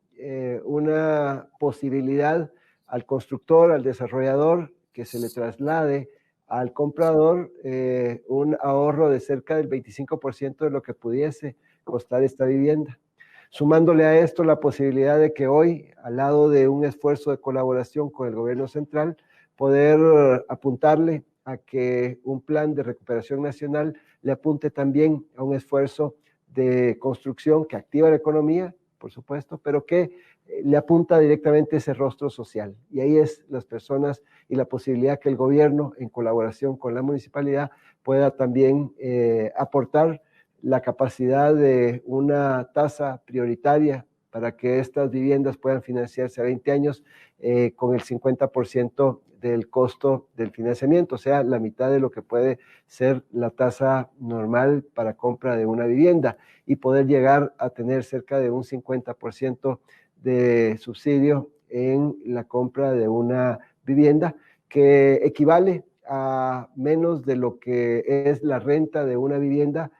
una posibilidad al constructor, al desarrollador, que se le traslade al comprador un ahorro de cerca del 25% de lo que pudiese costar esta vivienda. Sumándole a esto la posibilidad de que hoy, al lado de un esfuerzo de colaboración con el gobierno central, poder apuntarle a que un plan de recuperación nacional le apunte también a un esfuerzo de construcción que activa la economía, por supuesto, pero que le apunta directamente ese rostro social. Y ahí es las personas y la posibilidad que el gobierno, en colaboración con la municipalidad, pueda también aportar la capacidad de una tasa prioritaria para que estas viviendas puedan financiarse a 20 años con el 50% del costo del financiamiento, o sea, la mitad de lo que puede ser la tasa normal para compra de una vivienda y poder llegar a tener cerca de un 50% de subsidio en la compra de una vivienda que equivale a menos de lo que es la renta de una vivienda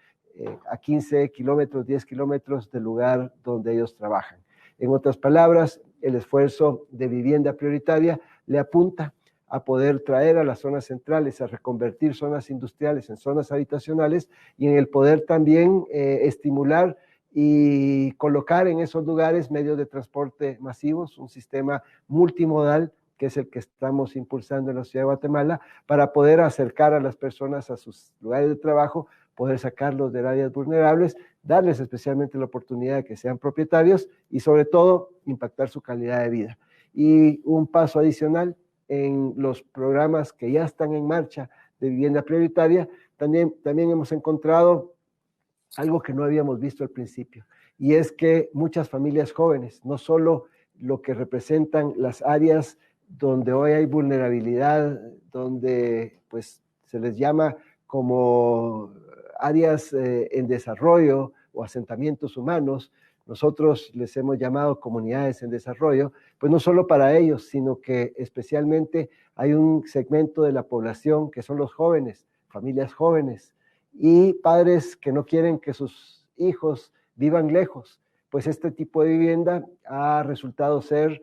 a 15 kilómetros, 10 kilómetros del lugar donde ellos trabajan. En otras palabras, el esfuerzo de vivienda prioritaria le apunta a poder traer a las zonas centrales, a reconvertir zonas industriales en zonas habitacionales y en el poder también estimular y colocar en esos lugares medios de transporte masivos, un sistema multimodal que es el que estamos impulsando en la ciudad de Guatemala, para poder acercar a las personas a sus lugares de trabajo, poder sacarlos de áreas vulnerables, darles especialmente la oportunidad de que sean propietarios y sobre todo impactar su calidad de vida. Y un paso adicional en los programas que ya están en marcha de vivienda prioritaria, también hemos encontrado algo que no habíamos visto al principio, y es que muchas familias jóvenes, no solo lo que representan las áreas donde hoy hay vulnerabilidad, donde pues se les llama como áreas en desarrollo o asentamientos humanos, nosotros les hemos llamado comunidades en desarrollo, pues no solo para ellos, sino que especialmente hay un segmento de la población que son los jóvenes, familias jóvenes y padres que no quieren que sus hijos vivan lejos, pues este tipo de vivienda ha resultado ser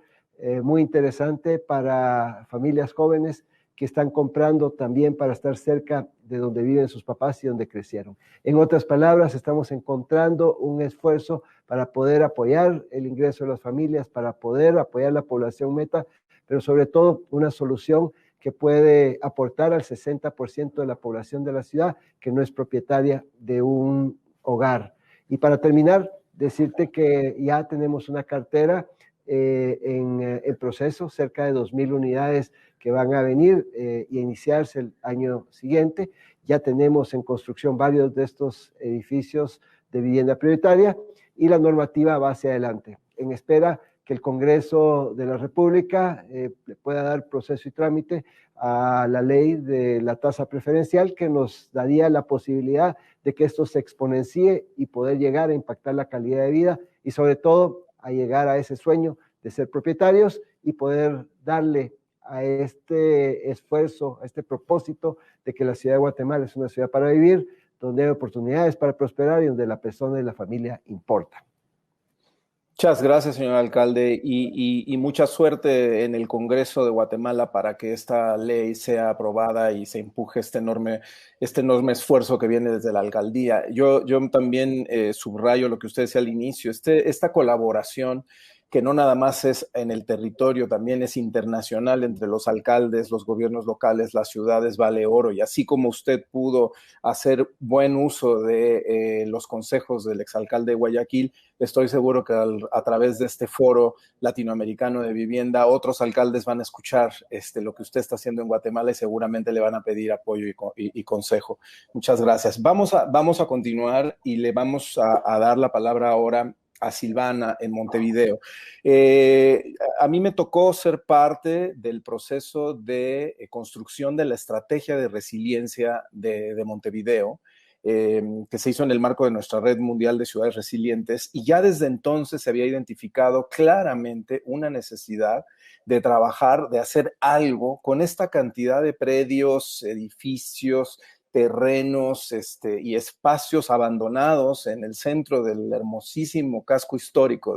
muy interesante para familias jóvenes que están comprando también para estar cerca de donde viven sus papás y donde crecieron. En otras palabras, estamos encontrando un esfuerzo para poder apoyar el ingreso de las familias, para poder apoyar la población meta, pero sobre todo una solución que puede aportar al 60% de la población de la ciudad que no es propietaria de un hogar. Y para terminar, decirte que ya tenemos una cartera en proceso, cerca de 2,000 unidades que van a venir y iniciarse el año siguiente. Ya tenemos en construcción varios de estos edificios de vivienda prioritaria y la normativa va hacia adelante, en espera que el Congreso de la República le pueda dar proceso y trámite a la ley de la tasa preferencial, que nos daría la posibilidad de que esto se exponencie y poder llegar a impactar la calidad de vida y sobre todo a llegar a ese sueño de ser propietarios y poder darle a este esfuerzo, a este propósito de que la ciudad de Guatemala es una ciudad para vivir, donde hay oportunidades para prosperar y donde la persona y la familia importan. Muchas gracias, señor alcalde, y mucha suerte en el Congreso de Guatemala para que esta ley sea aprobada y se empuje este enorme esfuerzo que viene desde la alcaldía. Yo también subrayo lo que usted decía al inicio, esta colaboración que no nada más es en el territorio, también es internacional entre los alcaldes, los gobiernos locales, las ciudades, vale oro. Y así como usted pudo hacer buen uso de los consejos del exalcalde de Guayaquil, estoy seguro que a través de este foro latinoamericano de vivienda, otros alcaldes van a escuchar lo que usted está haciendo en Guatemala y seguramente le van a pedir apoyo y consejo. Muchas gracias. Vamos a continuar y le vamos a dar la palabra ahora a Silvana en Montevideo. A mí me tocó ser parte del proceso de construcción de la estrategia de resiliencia de Montevideo, que se hizo en el marco de nuestra Red Mundial de Ciudades Resilientes, y ya desde entonces se había identificado claramente una necesidad de trabajar, de hacer algo con esta cantidad de predios, edificios, terrenos y espacios abandonados en el centro del hermosísimo casco histórico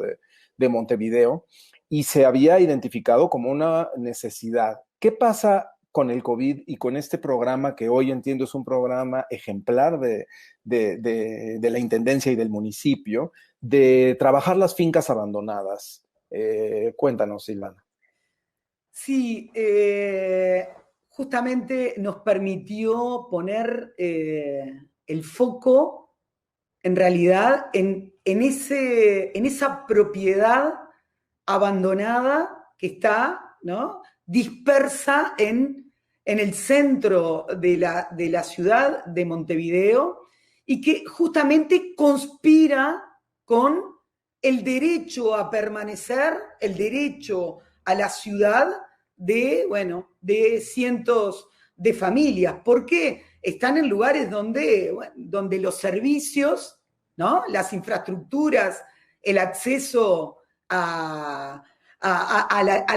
de Montevideo, y se había identificado como una necesidad. ¿Qué pasa con el COVID y con este programa que hoy entiendo es un programa ejemplar de la Intendencia y del municipio, de trabajar las fincas abandonadas? Cuéntanos, Silvana. Sí, justamente nos permitió poner el foco, en realidad, en esa propiedad abandonada que está, ¿no?, dispersa en el centro de la ciudad de Montevideo, y que justamente conspira con el derecho a permanecer, el derecho a la ciudad de cientos de familias. ¿Por qué? Están en lugares donde los servicios, ¿no?, las infraestructuras, el acceso a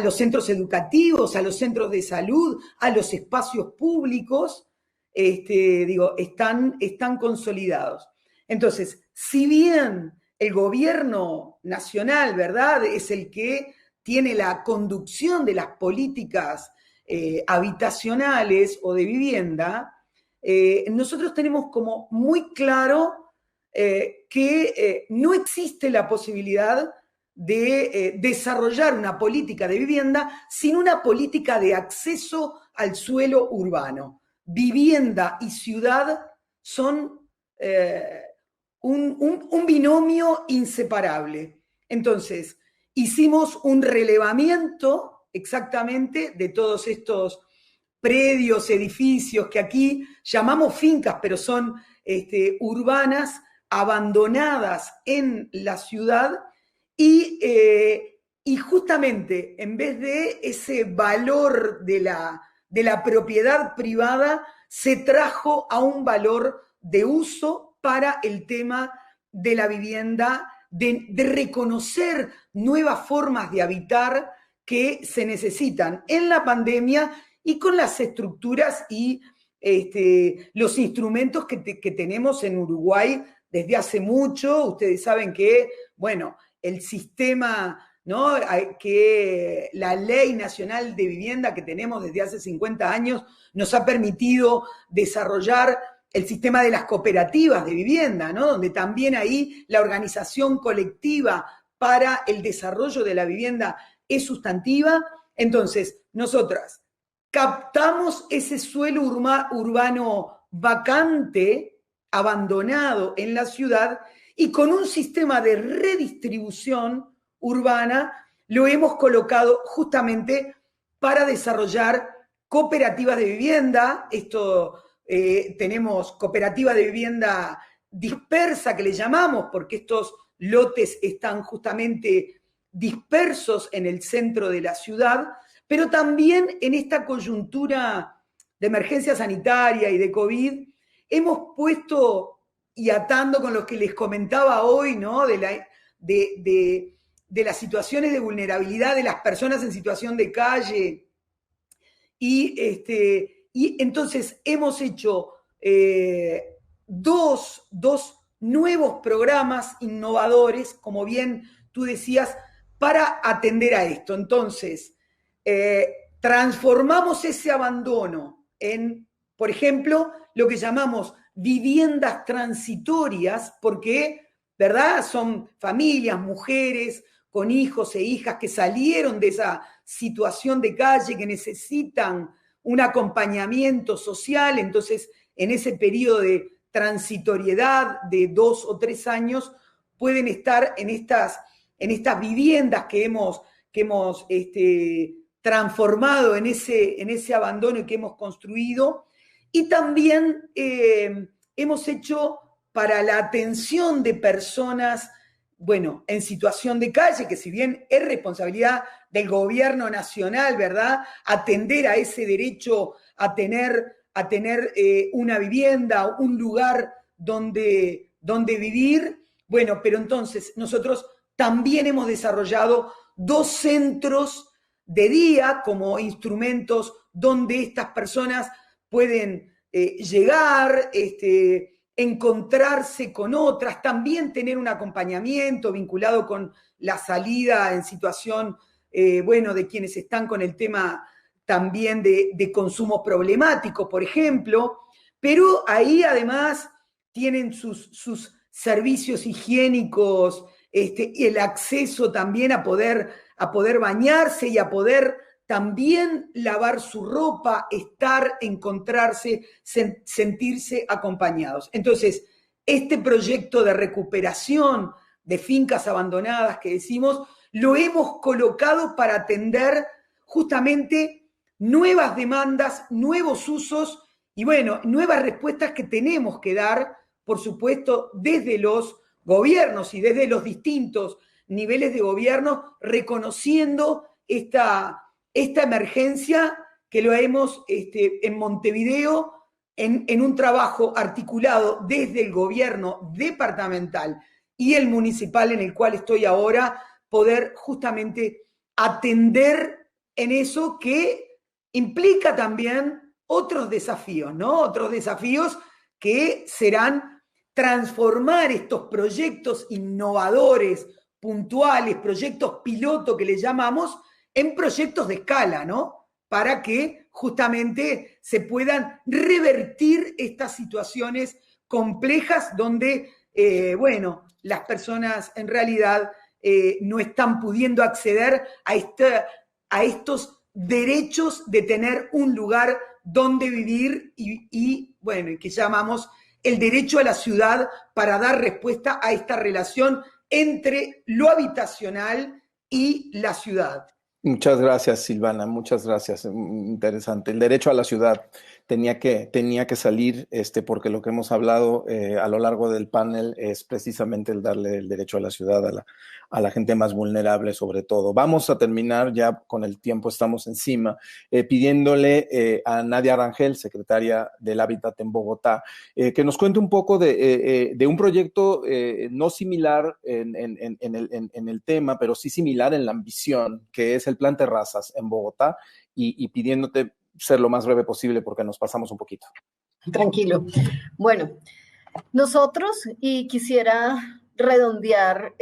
los centros educativos, a los centros de salud, a los espacios públicos, están consolidados. Entonces, si bien el gobierno nacional, ¿verdad?, es el que tiene la conducción de las políticas habitacionales o de vivienda, nosotros tenemos como muy claro que no existe la posibilidad de desarrollar una política de vivienda sin una política de acceso al suelo urbano. Vivienda y ciudad son un binomio inseparable. Entonces, hicimos un relevamiento exactamente de todos estos predios, edificios que aquí llamamos fincas, pero son urbanas, abandonadas en la ciudad, y justamente en vez de ese valor de la propiedad privada, se trajo a un valor de uso para el tema de la vivienda, de reconocer nuevas formas de habitar que se necesitan en la pandemia y con las estructuras y los instrumentos que tenemos en Uruguay desde hace mucho. Ustedes saben que, el sistema, ¿no?, que la Ley Nacional de Vivienda que tenemos desde hace 50 años nos ha permitido desarrollar el sistema de las cooperativas de vivienda, ¿no?, donde también ahí la organización colectiva para el desarrollo de la vivienda es sustantiva. Entonces, nosotras captamos ese suelo urbano vacante, abandonado en la ciudad, y con un sistema de redistribución urbana lo hemos colocado justamente para desarrollar cooperativas de vivienda. Tenemos cooperativa de vivienda dispersa, que le llamamos, porque estos lotes están justamente dispersos en el centro de la ciudad, pero también en esta coyuntura de emergencia sanitaria y de COVID, hemos puesto, y atando con lo que les comentaba hoy, ¿no? de las situaciones de vulnerabilidad de las personas en situación de calle, y entonces hemos hecho dos nuevos programas innovadores, como bien tú decías, para atender a esto. Entonces, transformamos ese abandono en, por ejemplo, lo que llamamos viviendas transitorias, porque, ¿verdad?, son familias, mujeres con hijos e hijas que salieron de esa situación de calle, que necesitan un acompañamiento social. Entonces, en ese periodo de transitoriedad de 2 o 3 años, pueden estar en estas viviendas que hemos transformado en ese abandono y que hemos construido. Y también hemos hecho para la atención de personas, bueno, en situación de calle, que si bien es responsabilidad del gobierno nacional, ¿verdad?, atender a ese derecho a tener una vivienda, un lugar donde vivir. Bueno, pero entonces nosotros también hemos desarrollado 2 centros de día como instrumentos donde estas personas pueden llegar, encontrarse con otras, también tener un acompañamiento vinculado con la salida en situación, de quienes están con el tema también de consumo problemático, por ejemplo, pero ahí además tienen sus servicios higiénicos, y el acceso también a poder bañarse y a poder también lavar su ropa, encontrarse, sentirse acompañados. Entonces, este proyecto de recuperación de fincas abandonadas que decimos, lo hemos colocado para atender justamente nuevas demandas, nuevos usos y, bueno, nuevas respuestas que tenemos que dar, por supuesto, desde los gobiernos y desde los distintos niveles de gobierno, reconociendo esta emergencia que lo hemos en Montevideo en un trabajo articulado desde el gobierno departamental y el municipal en el cual estoy ahora, poder justamente atender en eso que implica también otros desafíos, ¿no? Otros desafíos que serán transformar estos proyectos innovadores, puntuales, proyectos piloto que le llamamos, en proyectos de escala, ¿no? Para que justamente se puedan revertir estas situaciones complejas donde, las personas en realidad no están pudiendo acceder a estos derechos de tener un lugar donde vivir y que llamamos el derecho a la ciudad, para dar respuesta a esta relación entre lo habitacional y la ciudad. Muchas gracias, Silvana, muchas gracias. Interesante. El derecho a la ciudad tenía que salir, porque lo que hemos hablado a lo largo del panel es precisamente el darle el derecho a la ciudad a la gente más vulnerable, sobre todo. Vamos a terminar ya con el tiempo, estamos encima, pidiéndole a Nadia Rangel, secretaria del Hábitat en Bogotá, que nos cuente un poco de un proyecto no similar en el tema, pero sí similar en la ambición, que es el Plan Terrazas en Bogotá, y pidiéndote ser lo más breve posible porque nos pasamos un poquito. Tranquilo. Bueno, nosotros, y quisiera redondear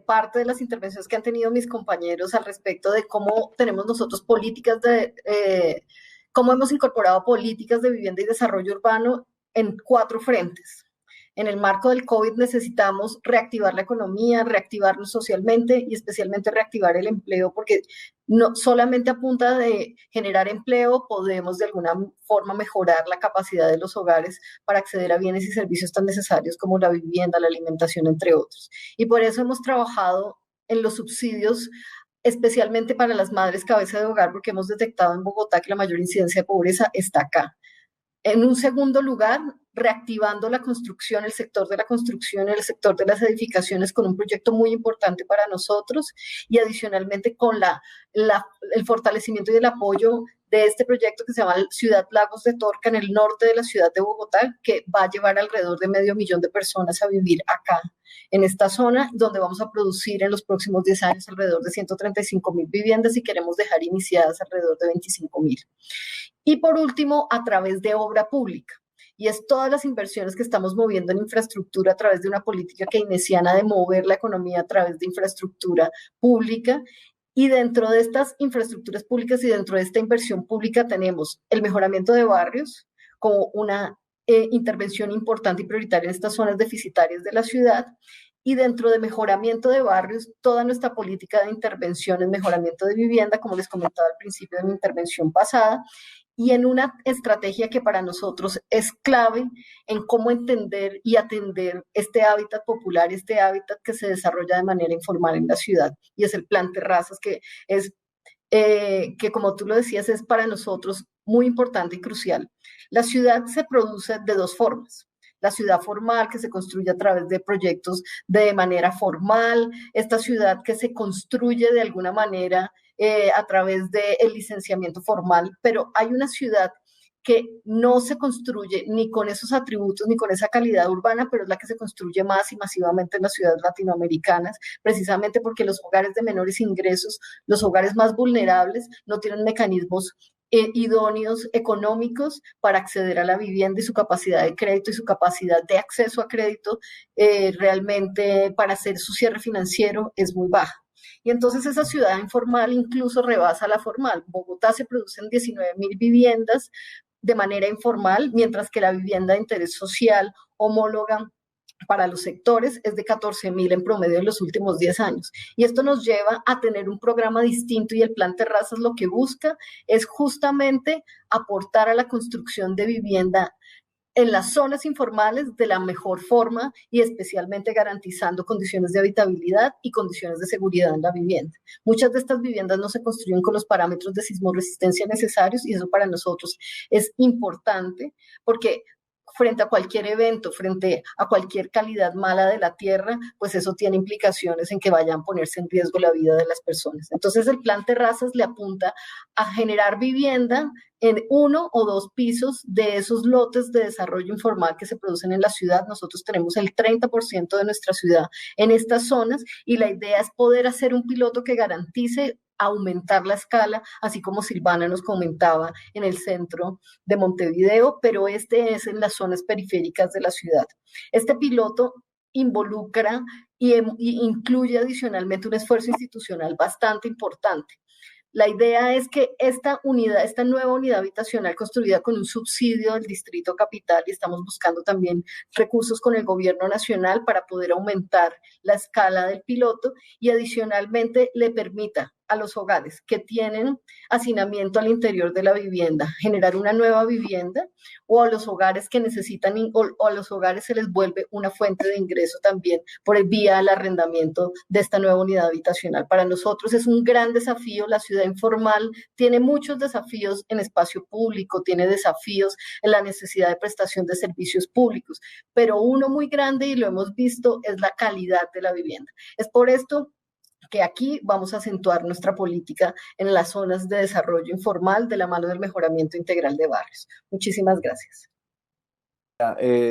parte de las intervenciones que han tenido mis compañeros al respecto de cómo tenemos nosotros políticas cómo hemos incorporado políticas de vivienda y desarrollo urbano en 4 frentes. En el marco del COVID necesitamos reactivar la economía, reactivarnos socialmente y especialmente reactivar el empleo, porque no solamente a punta de generar empleo podemos de alguna forma mejorar la capacidad de los hogares para acceder a bienes y servicios tan necesarios como la vivienda, la alimentación, entre otros. Y por eso hemos trabajado en los subsidios, especialmente para las madres cabeza de hogar, porque hemos detectado en Bogotá que la mayor incidencia de pobreza está acá. En un segundo lugar, reactivando la construcción, el sector de la construcción, el sector de las edificaciones con un proyecto muy importante para nosotros y adicionalmente con el fortalecimiento y el apoyo de este proyecto que se llama Ciudad Lagos de Torca en el norte de la ciudad de Bogotá, que va a llevar alrededor de 500,000 de personas a vivir acá, en esta zona, donde vamos a producir en los próximos 10 años alrededor de 135,000 viviendas y queremos dejar iniciadas alrededor de 25,000. Y por último, a través de obra pública. Y es todas las inversiones que estamos moviendo en infraestructura a través de una política keynesiana de mover la economía a través de infraestructura pública. Y dentro de estas infraestructuras públicas y dentro de esta inversión pública tenemos el mejoramiento de barrios como una intervención importante y prioritaria en estas zonas deficitarias de la ciudad. Y dentro de mejoramiento de barrios, toda nuestra política de intervención en mejoramiento de vivienda, como les comentaba al principio de mi intervención pasada, y en una estrategia que para nosotros es clave en cómo entender y atender este hábitat popular, este hábitat que se desarrolla de manera informal en la ciudad, y es el Plan Terrazas, que es, que como tú lo decías, es para nosotros muy importante y crucial. La ciudad se produce de dos formas. La ciudad formal, que se construye a través de proyectos de manera formal, esta ciudad que se construye de alguna manera a través del licenciamiento formal, pero hay una ciudad que no se construye ni con esos atributos ni con esa calidad urbana, pero es la que se construye más y masivamente en las ciudades latinoamericanas, precisamente porque los hogares de menores ingresos, los hogares más vulnerables, no tienen mecanismos idóneos económicos para acceder a la vivienda y su capacidad de crédito y su capacidad de acceso a crédito realmente para hacer su cierre financiero es muy baja. Y entonces esa ciudad informal incluso rebasa la formal. Bogotá se producen 19,000 viviendas de manera informal, mientras que la vivienda de interés social homóloga para los sectores es de 14,000 en promedio en los últimos 10 años. Y esto nos lleva a tener un programa distinto y el Plan Terrazas lo que busca es justamente aportar a la construcción de vivienda en las zonas informales de la mejor forma y especialmente garantizando condiciones de habitabilidad y condiciones de seguridad en la vivienda. Muchas de estas viviendas no se construyen con los parámetros de sismoresistencia necesarios y eso para nosotros es importante porque frente a cualquier evento, frente a cualquier calidad mala de la tierra, pues eso tiene implicaciones en que vayan a ponerse en riesgo la vida de las personas. Entonces el Plan Terrazas le apunta a generar vivienda en 1 o 2 pisos de esos lotes de desarrollo informal que se producen en la ciudad. Nosotros tenemos el 30% de nuestra ciudad en estas zonas y la idea es poder hacer un piloto que garantice aumentar la escala, así como Silvana nos comentaba en el centro de Montevideo, pero este es en las zonas periféricas de la ciudad. Este piloto involucra y incluye adicionalmente un esfuerzo institucional bastante importante. La idea es que esta nueva unidad habitacional construida con un subsidio del Distrito Capital, y estamos buscando también recursos con el gobierno nacional para poder aumentar la escala del piloto y adicionalmente le permita a los hogares que tienen hacinamiento al interior de la vivienda generar una nueva vivienda o a los hogares que necesitan o a los hogares se les vuelve una fuente de ingreso también por el vía del arrendamiento de esta nueva unidad habitacional. Para nosotros es un gran desafío. La ciudad informal tiene muchos desafíos en espacio público, tiene desafíos en la necesidad de prestación de servicios públicos, pero uno muy grande y lo hemos visto es la calidad de la vivienda. Es por esto que aquí vamos a acentuar nuestra política en las zonas de desarrollo informal de la mano del mejoramiento integral de barrios. Muchísimas gracias.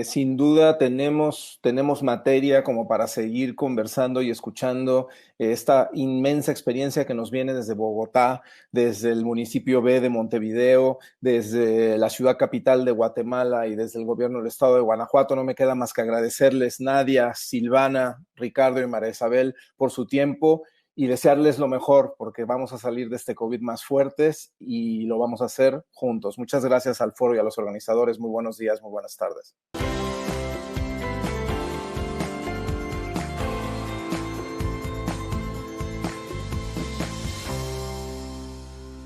Sin duda tenemos materia como para seguir conversando y escuchando esta inmensa experiencia que nos viene desde Bogotá, desde el municipio B de Montevideo, desde la ciudad capital de Guatemala y desde el gobierno del estado de Guanajuato. No me queda más que agradecerles, Nadia, Silvana, Ricardo y María Isabel, por su tiempo y desearles lo mejor, porque vamos a salir de este COVID más fuertes y lo vamos a hacer juntos. Muchas gracias al foro y a los organizadores. Muy buenos días, muy buenas tardes.